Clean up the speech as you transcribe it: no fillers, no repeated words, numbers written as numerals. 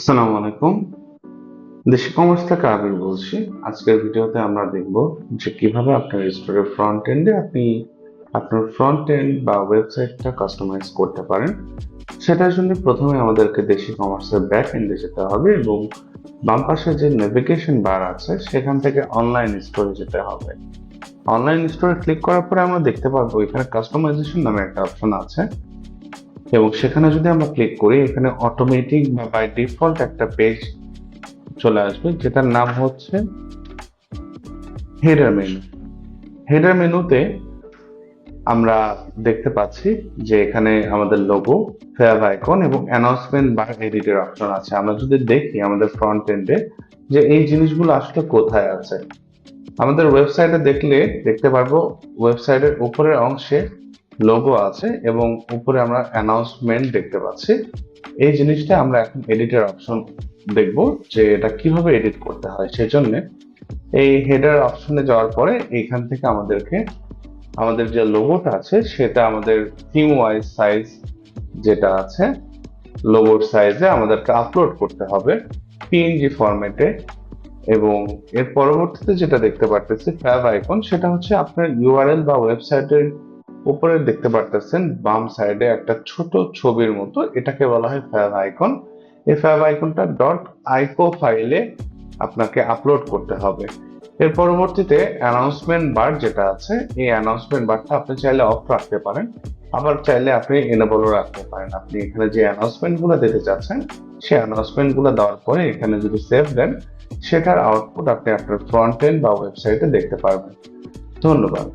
আসসালামু আলাইকুম। দেশি কমার্স থেকে আবির বলছি। আজকের ভিডিওতে আমরা দেখব যে কিভাবে আপনার স্টোরের ফ্রন্ট এন্ডে আপনি আপনার ফ্রন্ট এন্ড বা ওয়েবসাইটটা কাস্টমাইজ করতে পারেন। সেটার জন্য প্রথমে আমাদেরকে দেশি কমার্সের ব্যাক এন্ডে যেতে হবে এবং বাম পাশে যে নেভিগেশন বার আছে সেখান থেকে অনলাইন স্টোরে যেতে হবে। অনলাইন স্টোরে ক্লিক করার পরে আমরা দেখতে পারবো এখানে কাস্টমাইজেশন নামে একটা অপশন আছে এবং সেখানে যদি আমরা ক্লিক করি এখানে অটোমেটিক বা বাই ডিফল্ট একটা পেজ চলে আসবে যেটার নাম হচ্ছে হেডার মেনু। হেডার মেনুতে আমরা দেখতে পাচ্ছি যে এখানে আমাদের লোগো, ফেভ আইকন এবং অ্যানাউন্সমেন্ট বা এডিটের অপশন আছে। আমরা যদি দেখি আমাদের ফ্রন্ট এন্ডে যে এই জিনিসগুলো আসলে কোথায় আছে, আমাদের ওয়েবসাইটে দেখলে দেখতে পারবো ওয়েবসাইটের উপরের অংশে লোগো আছে এবং উপরে আমরা অ্যানাউন্সমেন্ট দেখতে পাচ্ছি। এই জিনিসটা আমরা এখন এডিটের অপশন দেখব যে এটা কিভাবে এডিট করতে হয়। সেজন্য এই হেডার অপশনে যাওয়ার পরে এইখান থেকে আমাদেরকে আমাদের যে লোগোটা আছে সেটা আমাদের থিম ওয়াইজ সাইজ যেটা আছে লোগোর সাইজে আমাদেরকে আপলোড করতে হবে পিএনজি ফরম্যাটে। এবং এর পরবর্তীতে যেটা দেখতে পারতেছি ফ্যাভ আইকন, সেটা হচ্ছে আপনার ইউআরএল বা ওয়েবসাইটের উপরে দেখতে পারতেছেন বাম সাইডে একটা ছোট ছবির মতো, এটাকে বলা হয় ফ্যাভ আইকন। এই ফ্যাভ আইকনটা ডট আইকো ফাইলে আপনাকে আপলোড করতে হবে। এর পরবর্তীতে অ্যানাউন্সমেন্ট বার যেটা আছে, এই অ্যানাউন্সমেন্ট বারটা আপনি চাইলে অফ রাখতে পারেন, আবার চাইলে আপনি এনেবলও রাখতে পারেন। আপনি এখানে যে অ্যানাউন্সমেন্ট গুলো দিতে চাচ্ছেন সেই অ্যানাউন্সমেন্ট গুলো দেওয়ার পরে এখানে যদি সেভ দেন সেটার আউটপুট আপনি আপনার ফ্রন্ট এন্ড বা ওয়েবসাইটে দেখতে পারবেন। ধন্যবাদ।